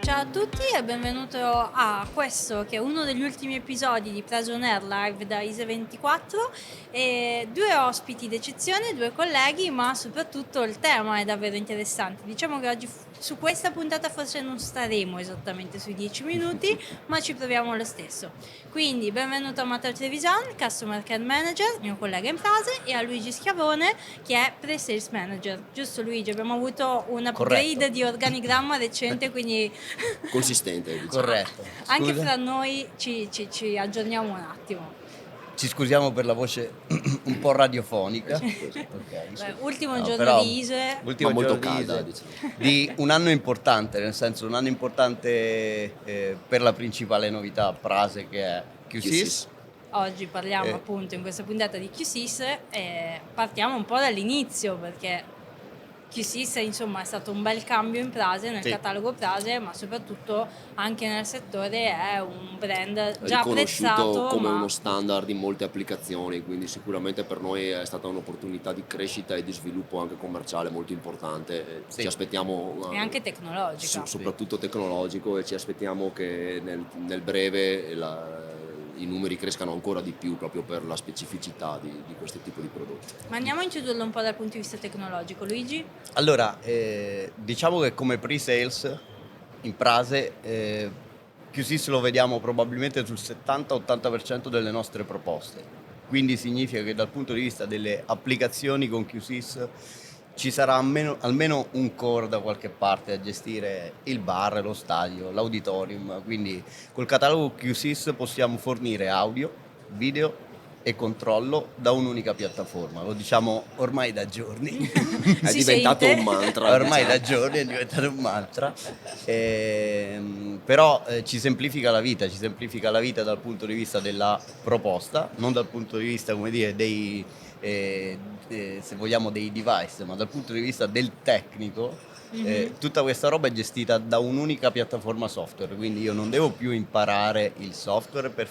Ciao a tutti e benvenuto a questo che è uno degli ultimi episodi di Preso Air live da ISE24 e due ospiti d'eccezione, due colleghi, ma soprattutto il tema è davvero interessante. Diciamo che oggi su questa puntata forse non staremo esattamente sui 10 minuti, ma ci proviamo lo stesso. Quindi benvenuto a Matteo Trevisan, Customer Care Manager, mio collega in frase, e a Luigi Schiavone che è Pre-Sales Manager. Giusto Luigi? Abbiamo avuto un upgrade Corretto. di organigramma recente, quindi consistente, diciamo. Corretto. anche Scusa? fra noi ci aggiorniamo un attimo. Ci scusiamo per la voce un po' radiofonica. Così. Ok. Ultimo No, giorno però, di ISE. ultimo Ma molto giorno di calda, ISE, diciamo. di un anno importante, nel senso un anno importante per la principale novità Prase che è QSIS. Oggi parliamo Eh. appunto in questa puntata di QSIS e partiamo un po' dall'inizio, perché QSIS insomma è stato un bel cambio in Prase, nel Sì. catalogo Prase, ma soprattutto anche nel settore è un brand già Riconosciuto apprezzato, come ma uno standard in molte applicazioni, quindi sicuramente per noi è stata un'opportunità di crescita e di sviluppo anche commerciale molto importante. Sì. Ci aspettiamo è anche tecnologica. soprattutto tecnologico, e ci aspettiamo che nel breve i numeri crescano ancora di più proprio per la specificità di questo tipo di prodotti. Ma andiamo a introdurlo un po' dal punto di vista tecnologico, Luigi? Allora, diciamo che come pre-sales in Prase QSIS lo vediamo probabilmente sul 70-80% delle nostre proposte. Quindi significa che dal punto di vista delle applicazioni con QSIS ci sarà almeno un core da qualche parte a gestire il bar, lo stadio, l'auditorium. Quindi col catalogo QSIS possiamo fornire audio, video e controllo da un'unica piattaforma. Lo diciamo ormai da giorni. È Si diventato sente? un mantra. Ormai diciamo. da giorni è diventato un mantra. Però ci semplifica la vita dal punto di vista della proposta, non dal punto di vista, come dire, se vogliamo dei device, ma dal punto di vista del tecnico. Tutta questa roba è gestita da un'unica piattaforma software, quindi io non devo più imparare il software per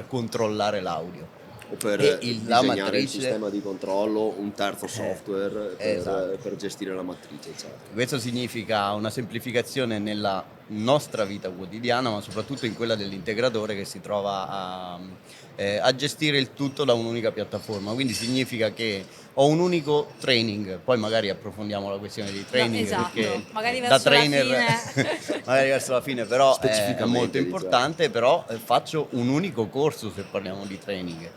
controllare l'audio. O per E la disegnare il matrice- sistema di controllo, un terzo software esatto. per gestire la matrice, certo. Questo significa una semplificazione nella nostra vita quotidiana, ma soprattutto in quella dell'integratore che si trova a gestire il tutto da un'unica piattaforma. Quindi significa che ho un unico training, poi magari approfondiamo la questione dei training, esatto, perché magari da verso la trainer magari verso la fine, però è Specificamente, molto diciamo. importante, però faccio un unico corso se parliamo di training.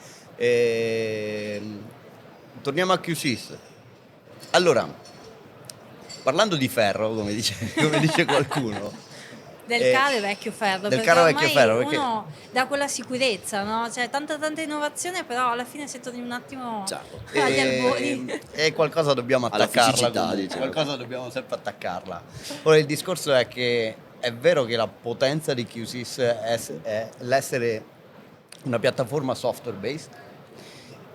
Torniamo a QSIS. Allora, parlando di ferro, come dice qualcuno, del caro e vecchio ferro, del perché caro ormai vecchio ferro, perché uno dà quella sicurezza, no? C'è tanta innovazione, però alla fine se torni un attimo Certo. agli albori. e qualcosa dobbiamo Alla attaccarla, fisicità, comunque. diciamo. Qualcosa dobbiamo sempre attaccarla. Ora il discorso è che è vero che la potenza di QSIS è l'essere una piattaforma software based,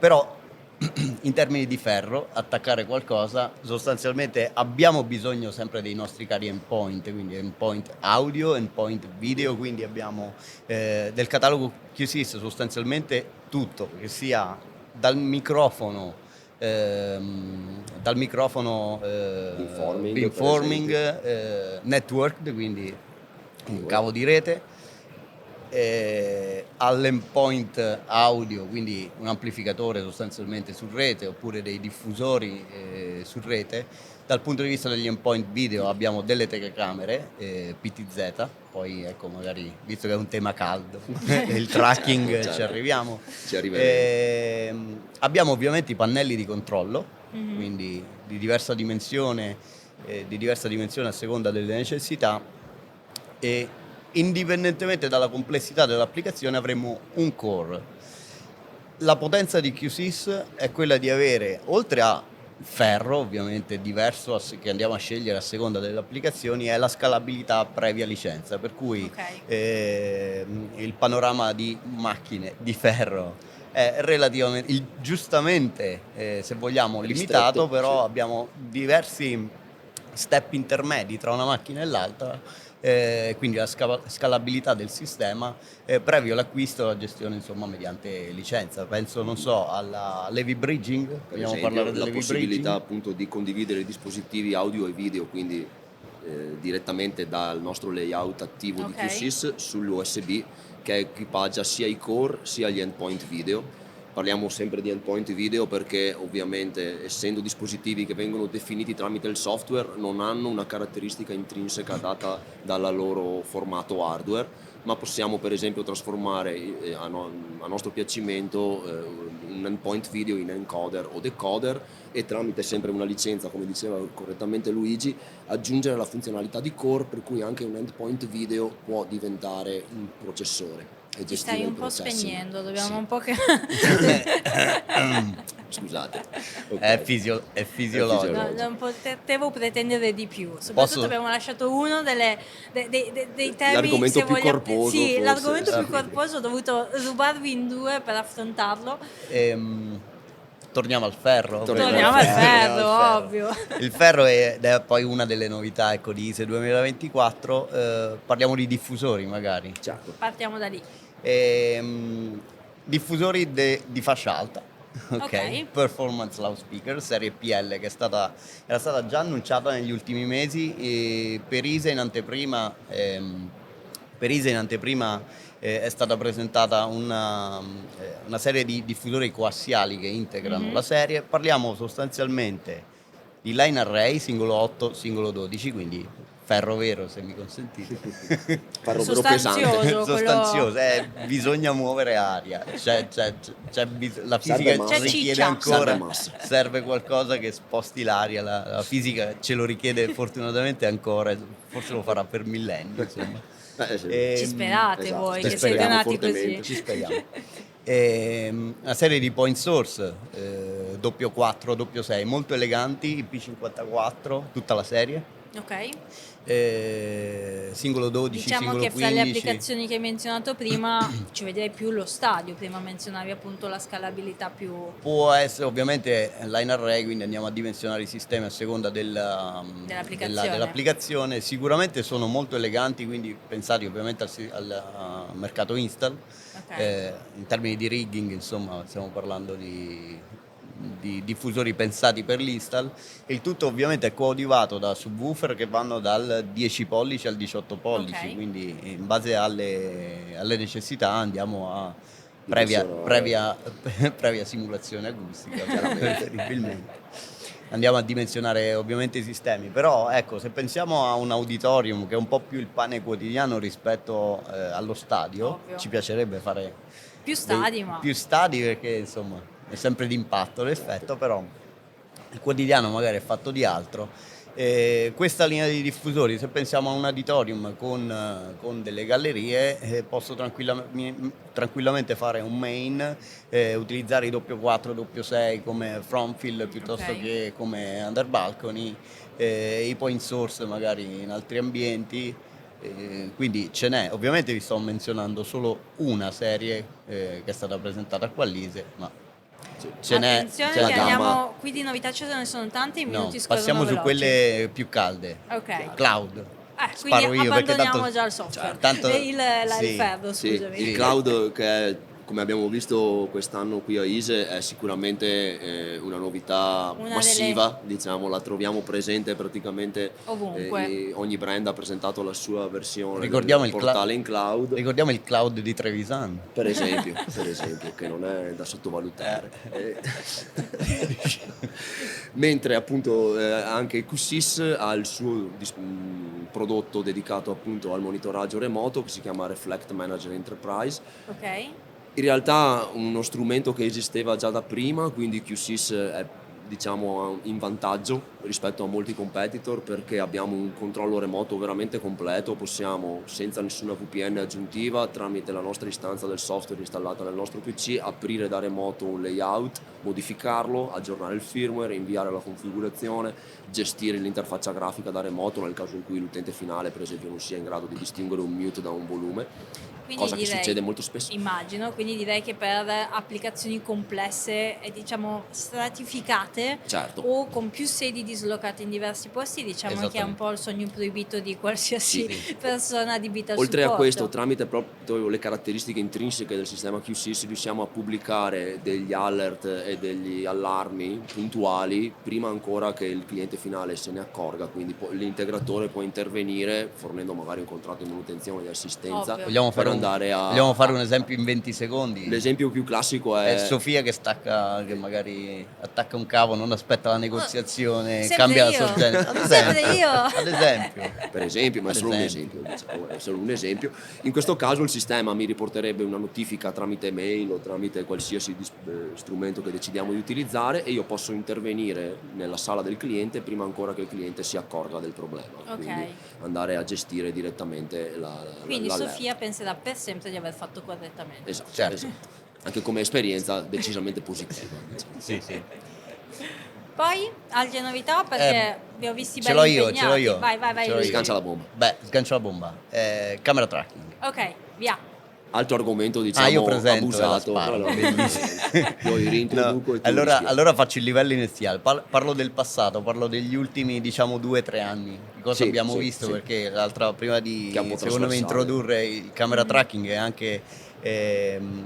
però in termini di ferro, attaccare qualcosa, sostanzialmente abbiamo bisogno sempre dei nostri cari endpoint, quindi endpoint audio, endpoint video, quindi abbiamo del catalogo QSIS sostanzialmente tutto, che sia dal microfono beamforming, networked, quindi un cavo di rete, all'endpoint audio, quindi un amplificatore sostanzialmente su rete oppure dei diffusori su rete. Dal punto di vista degli endpoint video abbiamo delle telecamere PTZ, poi ecco magari visto che è un tema caldo il tracking Certo. ci arriviamo. Ci arriveremo. Abbiamo ovviamente i pannelli di controllo, quindi di diversa dimensione a seconda delle necessità, e indipendentemente dalla complessità dell'applicazione avremo un core. La potenza di QSIS è quella di avere, oltre a ferro ovviamente diverso che andiamo a scegliere a seconda delle applicazioni, è la scalabilità previa licenza, per cui il panorama di macchine di ferro è relativamente, giustamente se vogliamo, limitato, ristretto, però sì. abbiamo diversi step intermedi tra una macchina e l'altra quindi la scalabilità del sistema, previo l'acquisto e la gestione insomma mediante licenza. Penso, non so, alla Levi Bridging, Per vogliamo esempio, parlare la dell'Levi possibilità Bridging? appunto di condividere dispositivi audio e video, quindi direttamente dal nostro layout attivo di Ok. QSIS sull'USB, che equipaggia sia i core sia gli endpoint video. Parliamo sempre di endpoint video perché ovviamente, essendo dispositivi che vengono definiti tramite il software, non hanno una caratteristica intrinseca data dal loro formato hardware, ma possiamo per esempio trasformare a nostro piacimento un endpoint video in encoder o decoder, e tramite sempre una licenza, come diceva correttamente Luigi, aggiungere la funzionalità di core, per cui anche un endpoint video può diventare un processore e Ti gestire stai il un po' processing. spegnendo, dobbiamo Sì. un po' che... Scusate. Ok. È fisiologico. No, fisiologico. non potevo pretendere di più. Soprattutto Posso- abbiamo lasciato uno dei temi, L'argomento se più vogliamo- corposo, Sì, forse. l'argomento più Sì. corposo, ho dovuto rubarvi in due per affrontarlo. Torniamo al ferro. Torniamo al ferro, ovvio. Il ferro ed è poi una delle novità, ecco, di ISE 2024. Parliamo di diffusori magari. Certo. Partiamo da lì. Diffusori di fascia alta. Ok. Performance loudspeaker serie PL, che era stata già annunciata negli ultimi mesi, e per ISE in anteprima, è stata presentata una serie di diffusori coassiali che integrano la serie. Parliamo sostanzialmente di line array singolo 8, singolo 12, quindi ferro vero, se mi consentite. Ferro vero Sostanzioso. pesante. Sostanzioso, bisogna muovere aria, la fisica massa. C'è richiede ciccia. ancora, Serve massa. serve qualcosa che sposti l'aria, la fisica ce lo richiede fortunatamente ancora, forse lo farà per millenni, insomma. Sì. Ci sperate Esatto. voi, Ci che speriamo siete nati fortemente. così. Ci speriamo. Una serie di point source doppio 4, doppio 6, molto eleganti, IP54, tutta la serie, Ok. singolo 12, Diciamo singolo che fra 15. le applicazioni che hai menzionato prima ci vedrei più lo stadio, prima menzionavi appunto la scalabilità più... Può essere ovviamente line array, quindi andiamo a dimensionare i sistemi a seconda dell'applicazione. Sicuramente sono molto eleganti, quindi pensati ovviamente al mercato install. Ok. In termini di rigging, insomma, stiamo parlando di diffusori pensati per l'install. Il tutto ovviamente è coadiuvato da subwoofer che vanno dal 10 pollici al 18 pollici, Ok. quindi in base alle necessità andiamo a previa simulazione acustica, preferibilmente. Andiamo a dimensionare ovviamente i sistemi, però ecco, se pensiamo a un auditorium che è un po' più il pane quotidiano rispetto allo stadio, Ovvio. ci piacerebbe fare Più stadi, ma... più stadi, perché insomma è sempre d'impatto l'effetto, però il quotidiano magari è fatto di altro. Questa linea di diffusori, se pensiamo a un auditorium con delle gallerie, posso tranquillamente fare un main, utilizzare i doppio 4, doppio 6 come front fill piuttosto Ok. che come under balcony, i point source magari in altri ambienti. Quindi ce n'è, ovviamente vi sto menzionando solo una serie che è stata presentata qua all'ISE, ma ce n'è. Attenzione ce n'è che tanta. andiamo, qui di novità ce ne sono tante, i No, minuti scorrono passiamo su veloci. quelle più calde. Ok. Cloud. Quindi Sparo io perché abbandoniamo tanto, già il software. tanto- Il sì. ferro, Sì, scusami. il cloud, che è, come abbiamo visto quest'anno qui a ISE, è sicuramente una novità Una massiva, diciamo, la troviamo presente praticamente Ovunque. ogni brand ha presentato la sua versione Ricordiamo del il portale in cloud, Ricordiamo il cloud di Trevisan. per esempio, che non è da sottovalutare. Mentre appunto anche QSIS ha il suo prodotto dedicato appunto al monitoraggio remoto, che si chiama Reflect Manager Enterprise. Ok. In realtà uno strumento che esisteva già da prima, quindi QSIS è diciamo in vantaggio rispetto a molti competitor, perché abbiamo un controllo remoto veramente completo, possiamo senza nessuna VPN aggiuntiva, tramite la nostra istanza del software installata nel nostro PC, aprire da remoto un layout, modificarlo, aggiornare il firmware, inviare la configurazione, gestire l'interfaccia grafica da remoto nel caso in cui l'utente finale per esempio non sia in grado di distinguere un mute da un volume. Quindi cosa che succede molto spesso. Immagino, quindi direi che per applicazioni complesse e diciamo stratificate Certo. o con più sedi dislocate in diversi posti, diciamo che è un po' il sogno proibito di qualsiasi persona di Vital Oltre a Supporto. questo, tramite proprio le caratteristiche intrinseche del sistema QSys riusciamo a pubblicare degli alert e degli allarmi puntuali prima ancora che il cliente finale se ne accorga, quindi l'integratore può intervenire fornendo magari un contratto di manutenzione, di assistenza. Ovvio. Vogliamo fare Andare un esempio in 20 secondi? L'esempio più classico È è Sofia che magari attacca un cavo, non aspetta la negoziazione, sempre cambia la io. sorgente. Sempre io. Ad esempio. per esempio, ma è Per solo un esempio. esempio, diciamo, è solo un esempio. In questo caso il sistema mi riporterebbe una notifica tramite mail o tramite qualsiasi strumento che decidiamo di utilizzare e io posso intervenire nella sala del cliente prima ancora che il cliente si accorga del problema. Ok. Quindi andare a gestire direttamente Quindi l'allerta. Sofia penserà per sempre di aver fatto correttamente. Esatto, Certo. esatto. Anche come esperienza decisamente positiva. Diciamo. Sì, sì. Poi altre novità perché vi ho visti Ce belli l'ho impegnati. io, ce l'ho io. Vai Ce l'ho Luigi. io. Sgancia la bomba. Beh, sgancio la bomba. Camera tracking. Ok, via. Altro argomento, diciamo, Io presento abusato. e la sparo, Allora, bellissimo. Poi reintroduco e tu allora, rischiari. allora faccio il livello iniziale, parlo del passato, parlo degli ultimi diciamo 2-3 anni, di cosa Sì, abbiamo sì, visto, sì. perché prima di Che è un po' secondo me trasversale. introdurre il camera tracking e anche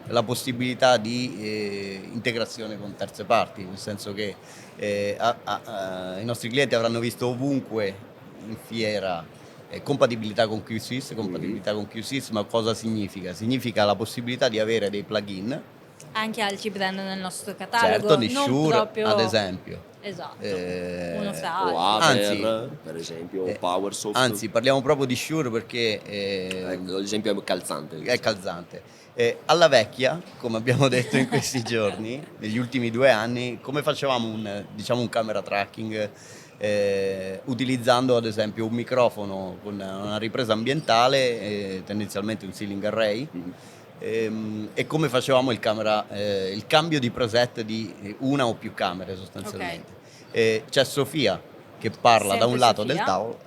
la possibilità di integrazione con terze parti, nel senso che i nostri clienti avranno visto ovunque in fiera compatibilità con QSys, ma cosa significa? Significa la possibilità di avere dei plugin, Anche altri brand nel nostro catalogo. certo, di non Shure proprio... ad esempio. Esatto. Eh, Uno fra O altri. Aver, per esempio, o PowerSoft. Anzi, parliamo proprio di Shure perché L'esempio è calzante. è calzante. Alla vecchia, come abbiamo detto in questi giorni, negli ultimi 2 anni, come facevamo un camera tracking utilizzando ad esempio un microfono con una ripresa ambientale, tendenzialmente un ceiling array, e come facevamo il cambio di preset di una o più camere sostanzialmente. C'è Sofia che parla da un Sempre lato Sofia. del tavolo.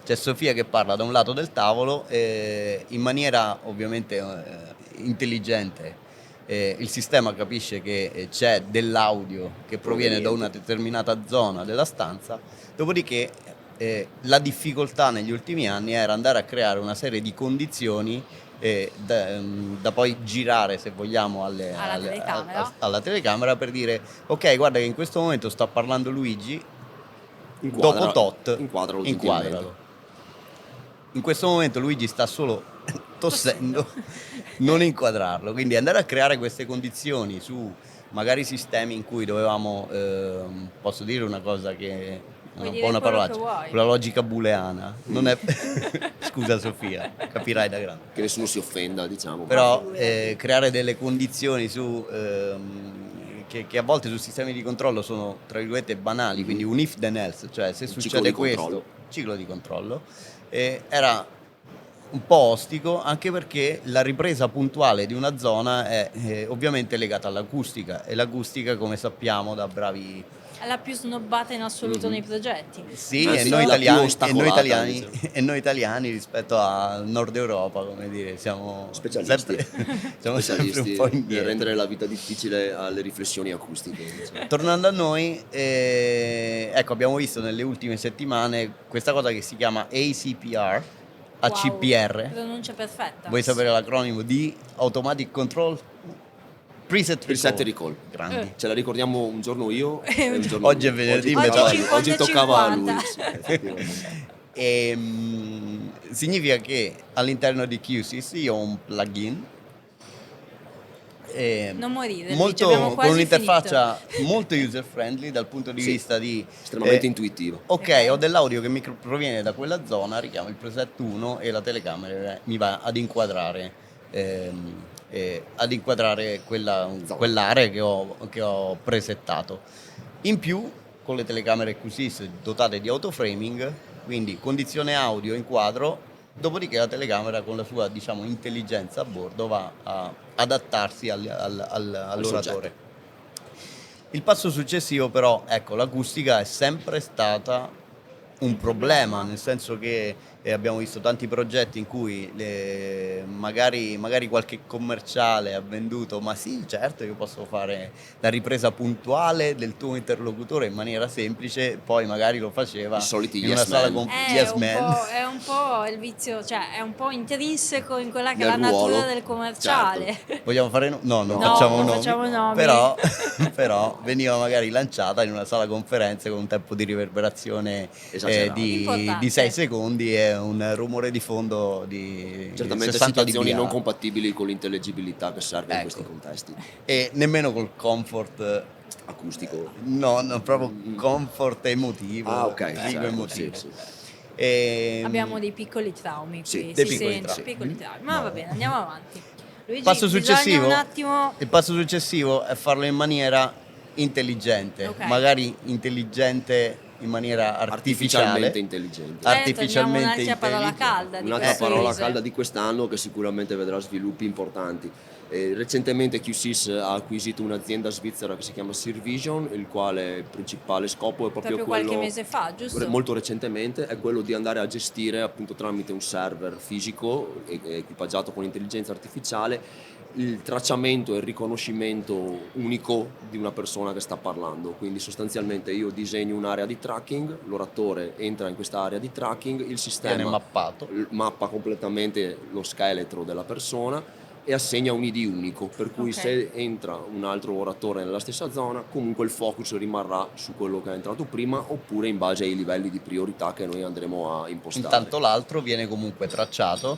C'è Sofia che parla da un lato del tavolo in maniera ovviamente intelligente. Il sistema capisce che c'è dell'audio che proviene da una determinata zona della stanza, dopodiché la difficoltà negli ultimi anni era andare a creare una serie di condizioni da poi girare, se vogliamo, alla telecamera per dire ok, guarda che in questo momento sta parlando Luigi, dopo tot, inquadralo. In questo momento Luigi sta solo tossendo, non inquadrarlo, quindi andare a creare queste condizioni su magari sistemi in cui dovevamo, posso dire una cosa che è Puoi un dire po' una quello che parolaccia, vuoi. con la logica booleana, non è scusa Sofia, capirai da grande. Che nessuno si offenda, diciamo. Però creare delle condizioni che a volte su sistemi di controllo sono tra virgolette banali, quindi un if then else, cioè se ciclo succede di questo, controllo. ciclo di controllo, era un po' ostico, anche perché la ripresa puntuale di una zona è ovviamente legata all'acustica, e l'acustica, come sappiamo da bravi È la più snobbata in assoluto nei progetti. sì, Anzi, e noi la più italiani, ostacolata, diciamo. diciamo. E noi italiani rispetto al nord Europa, come dire, siamo Specialisti. siamo sempre un po' Nel indietro. rendere la vita difficile alle riflessioni acustiche. Diciamo. Tornando a noi, ecco, abbiamo visto nelle ultime settimane questa cosa che si chiama ACPR, Wow, ACPR. pronuncia perfetta. Vuoi sapere l'acronimo di Automatic Control? Preset recall. Grandi. Ce la ricordiamo un giorno io e un giorno Oggi è lui. venerdì, Oggi toccava a lui. 50-50. Sì, effettivamente. Significa che all'interno di QSys io ho un plugin Non morire, molto, Luigi, abbiamo con quasi un'interfaccia molto user friendly dal punto di Sì, vista di estremamente intuitivo. ok, ho dell'audio che mi proviene da quella zona, richiamo il preset 1 e la telecamera mi va ad inquadrare quell'area che ho presettato. In più, con le telecamere QSys dotate di autoframing, quindi condizione audio, inquadro, dopodiché la telecamera con la sua, diciamo, intelligenza a bordo va a adattarsi all'oratore. Il passo successivo però, ecco, l'acustica è sempre stata un problema, nel senso che e abbiamo visto tanti progetti in cui magari qualche commerciale ha venduto, ma sì, certo, io posso fare la ripresa puntuale del tuo interlocutore in maniera semplice, poi magari lo faceva I soliti in una yes sala man. con È yes un man. è un po' il vizio, cioè è un po' intrinseco in quella che è Nel la ruolo, natura del commerciale. Vogliamo fare no, non No, facciamo non nomi, facciamo nomi. però veniva magari lanciata in una sala conferenze con un tempo di riverberazione Esagerato. di Importante. 6 secondi e un rumore di fondo di Certamente 60 situazioni dBA. non compatibili con l'intellegibilità che serve in Ecco. questi contesti. E nemmeno col comfort, Acustico. no, proprio comfort emotivo, Ah, ok, frigo certo, emotivo. sì. Abbiamo dei piccoli traumi Sì, qui, dei si piccoli sente, traumi. piccoli traumi. Ma No. va bene, andiamo avanti. Luigi, Passo bisogna successivo, un attimo... il passo successivo è farlo in maniera intelligente, Ok. magari intelligente in maniera artificiale, Artificialmente intelligente. Togliamo un'altra parola intelligente. calda di Un'altra questo parola mese. calda di quest'anno che sicuramente vedrà sviluppi importanti. Recentemente QSIS ha acquisito un'azienda svizzera che si chiama Sirvision, il quale principale scopo è proprio quello, qualche mese fa, giusto? molto recentemente, è quello di andare a gestire appunto tramite un server fisico equipaggiato con intelligenza artificiale il tracciamento e il riconoscimento unico di una persona che sta parlando. Quindi sostanzialmente io disegno un'area di tracking, l'oratore entra in questa area di tracking, il viene sistema mappato. mappa completamente lo scheletro della persona e assegna un ID unico, per cui Ok. se entra un altro oratore nella stessa zona, comunque il focus rimarrà su quello che è entrato prima, oppure in base ai livelli di priorità che noi andremo a impostare. Intanto l'altro viene comunque tracciato,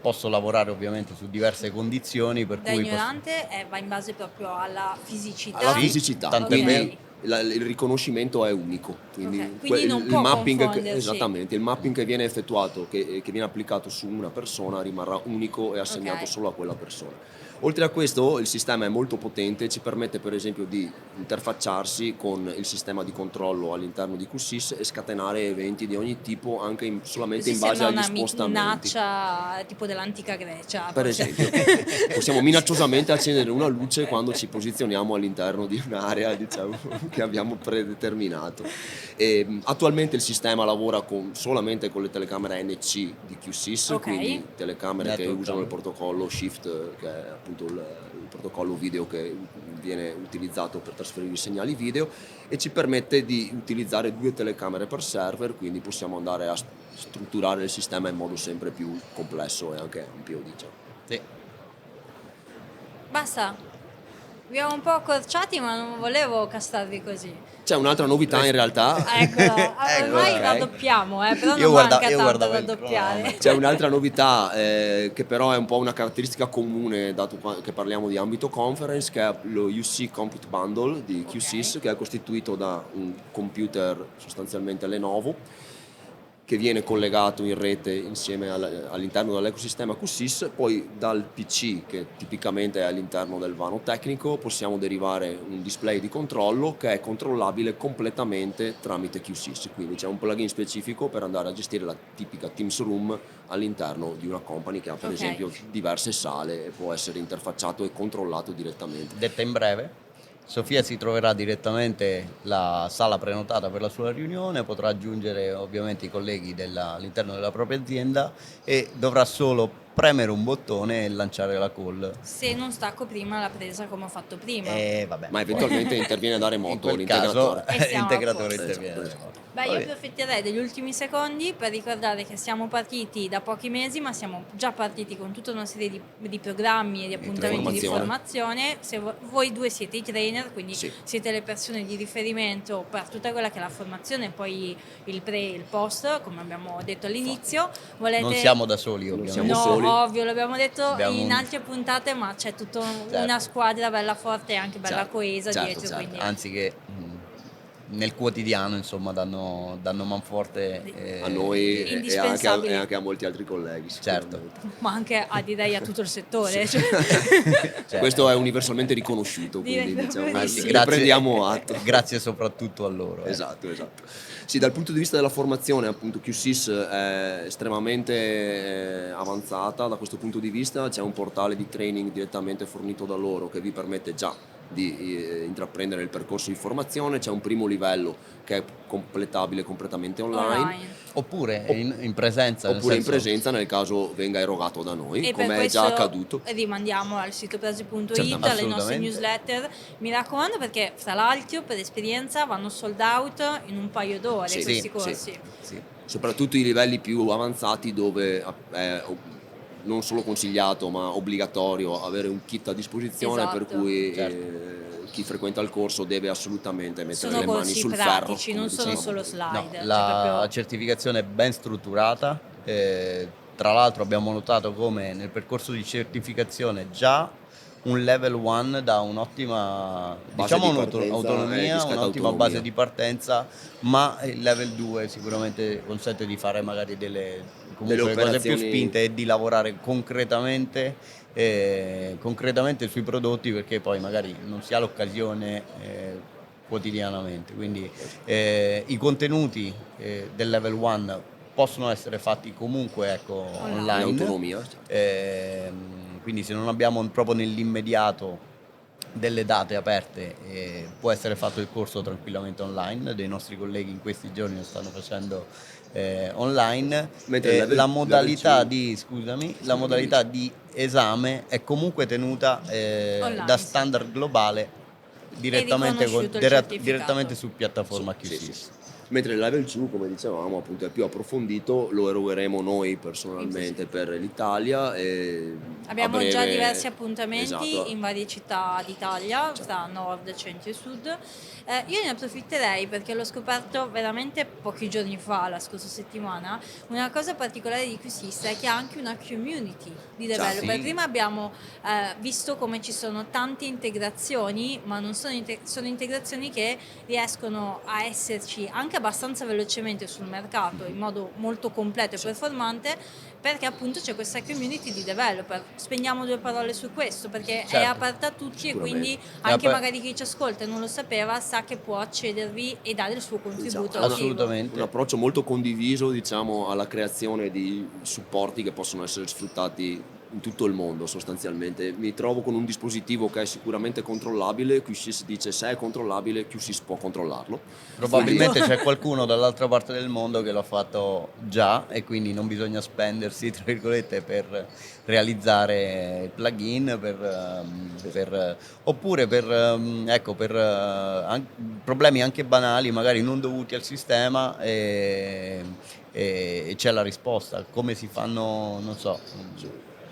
posso lavorare ovviamente su diverse condizioni per Da cui ignorante va in base proprio alla fisicità. Alla Sì, fisicità, tant'è quindi vero. il riconoscimento è unico, quindi, Ok, quindi non il può mapping confonderci. esattamente, il mapping che viene effettuato, che viene applicato su una persona rimarrà unico e assegnato Ok. solo a quella persona. Oltre a questo il sistema è molto potente, ci permette per esempio di interfacciarsi con il sistema di controllo all'interno di QSIS e scatenare eventi di ogni tipo anche solamente Così in base sembra agli una spostamenti. minaccia tipo dell'antica Grecia. Per forse. esempio, possiamo minacciosamente accendere una luce quando ci posizioniamo all'interno di un'area, diciamo, che abbiamo predeterminato. Attualmente il sistema lavora solamente con le telecamere NC di QSIS, Ok. quindi telecamere che Network usano il camera. protocollo Shift, che è appunto il protocollo video che viene utilizzato per trasferire i segnali video, e ci permette di utilizzare 2 telecamere per server, quindi possiamo andare a strutturare il sistema in modo sempre più complesso e anche ampio, diciamo. Sì. Basta. Vi ho un po' accorciati, ma non volevo castarvi così. C'è un'altra novità in realtà. Eccolo, Ecco, ormai ok. raddoppiamo, però Io non manca io tanto da guardavo il raddoppiare. cronometro. C'è un'altra novità che però è un po' una caratteristica comune, dato che parliamo di ambito conference, che è lo UC Compute Bundle di QSIS, che è costituito da un computer sostanzialmente Lenovo, che viene collegato in rete insieme all'interno dell'ecosistema QSIS, poi dal PC, che tipicamente è all'interno del vano tecnico, possiamo derivare un display di controllo che è controllabile completamente tramite QSIS, quindi c'è un plugin specifico per andare a gestire la tipica Teams Room all'interno di una company che ha per Ok. esempio diverse sale e può essere interfacciato e controllato direttamente. Detta in breve, Sofia si troverà direttamente la sala prenotata per la sua riunione, potrà aggiungere ovviamente i colleghi all'interno della propria azienda e dovrà solo premere un bottone e lanciare la call. Se non stacco prima la presa come ho fatto prima. Vabbè. Ma eventualmente interviene da in remoto quel l'integratore. caso E siamo a l'integratore posto. interviene. da Esatto. remoto. Beh, Va io bene. approfitterei degli ultimi secondi per ricordare che siamo partiti da pochi mesi, ma siamo già partiti con tutta una serie di programmi e di appuntamenti di formazione. Se voi due siete i trainer, quindi Sì. siete le persone di riferimento per tutta quella che è la formazione e poi il pre e il post, come abbiamo detto all'inizio. Volete... Non siamo da soli, Non ovviamente. siamo No, soli. ovvio, l'abbiamo detto Abbiamo in un- altre puntate, ma c'è tutta Certo. una squadra bella forte e anche bella Certo, coesa certo, dietro. certo. Quindi Anzi che nel quotidiano insomma danno manforte A noi e Indispensabili. anche a molti altri colleghi. Certo. sicuramente. ma anche direi a tutto il settore. Cioè, Certo. Questo è universalmente riconosciuto, Direi quindi proprio diciamo, di Anzi, sì. ne prendiamo atto. grazie soprattutto a loro. Esatto. Sì, dal punto di vista della formazione, appunto, QSIS è estremamente avanzata da questo punto di vista. C'è un portale di training direttamente fornito da loro che vi permette già di intraprendere il percorso di formazione. C'è un primo livello che è completabile completamente online. Oppure in presenza, nel Oppure in senso- presenza nel caso venga erogato da noi, E per come è già questo accaduto. rimandiamo al sito prasi.it, Certamente. alle nostre Assolutamente. newsletter, mi raccomando, perché fra l'altro per esperienza vanno sold out in un paio d'ore Sì, questi sì, corsi. Sì. Soprattutto i livelli più avanzati dove è non solo consigliato ma obbligatorio avere un kit a disposizione, per Esatto. cui Certo. chi frequenta il corso deve assolutamente mettere Sono le mani corsi sul ferro, pratici, come non sono dicevamo solo prima. No, slide. la cioè proprio... certificazione è ben strutturata, tra l'altro abbiamo notato come nel percorso di certificazione già un level 1 dà un'ottima, Base diciamo, di partenza, autonomia, discreta un'ottima autonomia. base di partenza, ma il level 2 sicuramente consente di fare magari comunque le cose più operazioni. spinte e di lavorare concretamente sui prodotti, perché poi magari non si ha l'occasione quotidianamente. Quindi i contenuti del level 1 possono essere fatti comunque, ecco, Online. In online. autonomia. Quindi se non abbiamo proprio nell'immediato delle date aperte, può essere fatto il corso tranquillamente online. Dei nostri colleghi in questi giorni lo stanno facendo online. Mentre il La level modalità 2 la modalità di esame è comunque tenuta Online, da sì. standard globale direttamente, riconosciuto il certificato. direttamente su piattaforma Sì, QSIS. sì. Mentre il level 2, come dicevamo, appunto è più approfondito, lo erogheremo noi personalmente per l'Italia e Abbiamo a breve... già diversi appuntamenti Esatto. in varie città d'Italia, tra nord, centro e sud. Io ne approfitterei perché l'ho scoperto veramente pochi giorni fa, la scorsa settimana. Una cosa particolare di QSIS è che ha anche una community di developer. Sì. Prima abbiamo visto come ci sono tante integrazioni, ma non sono, sono integrazioni che riescono a esserci anche abbastanza velocemente sul mercato in modo molto completo e performante, perché appunto c'è questa community di developer. Spendiamo due parole su questo, perché è Certo. aperta a tutti e Sicuramente. quindi anche poi- magari chi ci ascolta e non lo sapeva sa che può accedervi e dare il suo contributo Esatto. attivo. Assolutamente. Un approccio molto condiviso, diciamo, alla creazione di supporti che possono essere sfruttati in tutto il mondo sostanzialmente. Mi trovo con un dispositivo che è sicuramente controllabile, QSIS dice se è controllabile QSIS può controllarlo. Probabilmente c'è qualcuno dall'altra parte del mondo che l'ha fatto già, e quindi non bisogna spendersi, tra virgolette, per realizzare il plugin, oppure per problemi anche banali, magari non dovuti al sistema, e c'è la risposta. Come si fanno, non so.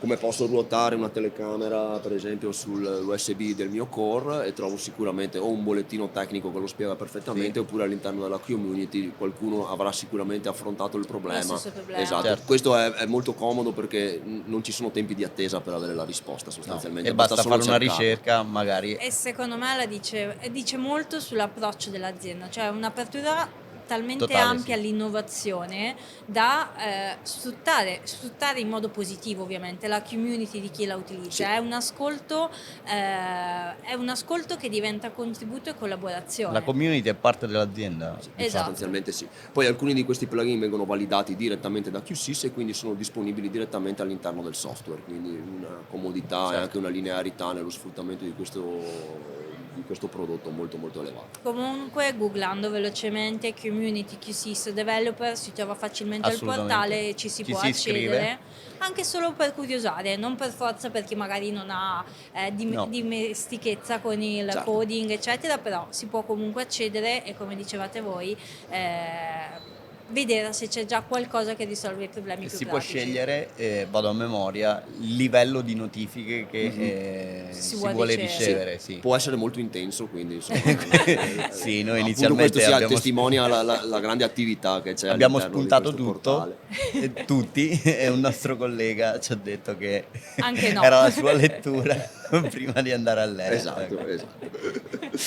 Come posso ruotare una telecamera per esempio sull'USB del mio core, e trovo sicuramente o un bollettino tecnico che lo spiega perfettamente, Sì. oppure all'interno della community qualcuno avrà sicuramente affrontato il problema. Lo stesso problema. Esatto. Certo. Questo è molto comodo perché non ci sono tempi di attesa per avere la risposta No, sostanzialmente. e basta solo fare una cercarla. ricerca, magari. E secondo me dice molto sull'approccio dell'azienda, cioè un'apertura talmente Totale, ampia sì. all'innovazione da sfruttare in modo positivo ovviamente la community di chi la utilizza. Sì. È un ascolto che diventa contributo e collaborazione. La community è parte dell'azienda. di Esatto. Sostanzialmente sì. Poi alcuni di questi plugin vengono validati direttamente da QSIS e quindi sono disponibili direttamente all'interno del software, quindi una comodità e Certo. anche una linearità nello sfruttamento di questo prodotto molto molto elevato. Comunque, googlando velocemente community QSIS developer si trova facilmente il Assolutamente. portale e ci si Ci può si accedere, iscrive. anche solo per curiosare, non per forza per chi magari non ha No. dimestichezza con il Certo. coding eccetera, però si può comunque accedere e, come dicevate voi, vedere se c'è già qualcosa che risolve i problemi più Si può pratici. scegliere, vado a memoria, il livello di notifiche che si vuole ricevere. Sì. Può essere molto intenso, quindi insomma, Sì, noi appunto inizialmente questo abbiamo testimonia la grande attività che c'è abbiamo all'interno spuntato di questo tutto, portale. tutti, e un nostro collega ci ha detto che Anche no. era la sua lettura prima di andare a letto. Esatto, ecco. esatto.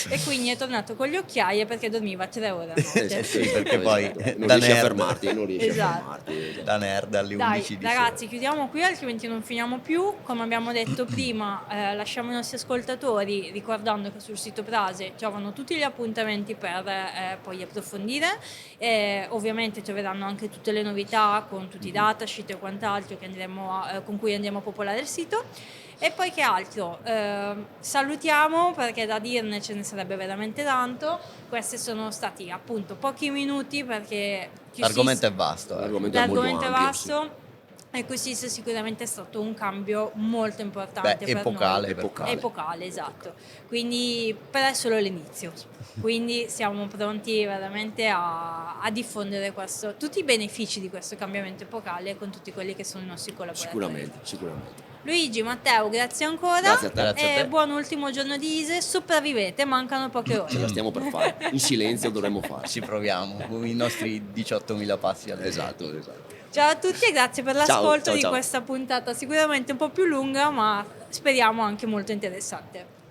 E quindi è tornato con le occhiaie perché dormiva 3 ore a notte. Sì, perché poi non da riesci a nerd. fermarti, non riesci Esatto. a fermarti. Esatto. Da nerd alle Dai 11 di ragazzi, sera. chiudiamo qui altrimenti non finiamo più. Come abbiamo detto prima, lasciamo i nostri ascoltatori ricordando che sul sito Prase trovano tutti gli appuntamenti per poi approfondire. Ovviamente troveranno anche tutte le novità con tutti i datasheet e quant'altro che con cui andiamo a popolare il sito. E poi che altro? Salutiamo, perché da dirne ce ne sarebbe veramente tanto. Questi sono stati appunto pochi minuti, perché L'argomento è vasto. L'argomento è molto l'argomento è ampio, sì. vasto. E QSIS sicuramente è stato un cambio molto importante per epocale, noi. epocale. Epocale, esatto. Quindi però è solo l'inizio. Quindi siamo pronti veramente a diffondere tutti i benefici di questo cambiamento epocale con tutti quelli che sono i nostri collaboratori. Sicuramente. Luigi, Matteo, grazie ancora. Grazie a te. Grazie a E te. buon ultimo giorno di ISE. Sopravvivete, mancano poche ore. Ce la stiamo per fare. In silenzio dovremmo farci. Ci proviamo con i nostri 18.000 passi al Esatto. Ciao a tutti e grazie per Ciao, l'ascolto ciao, di ciao. questa puntata, sicuramente un po' più lunga, ma speriamo anche molto interessante.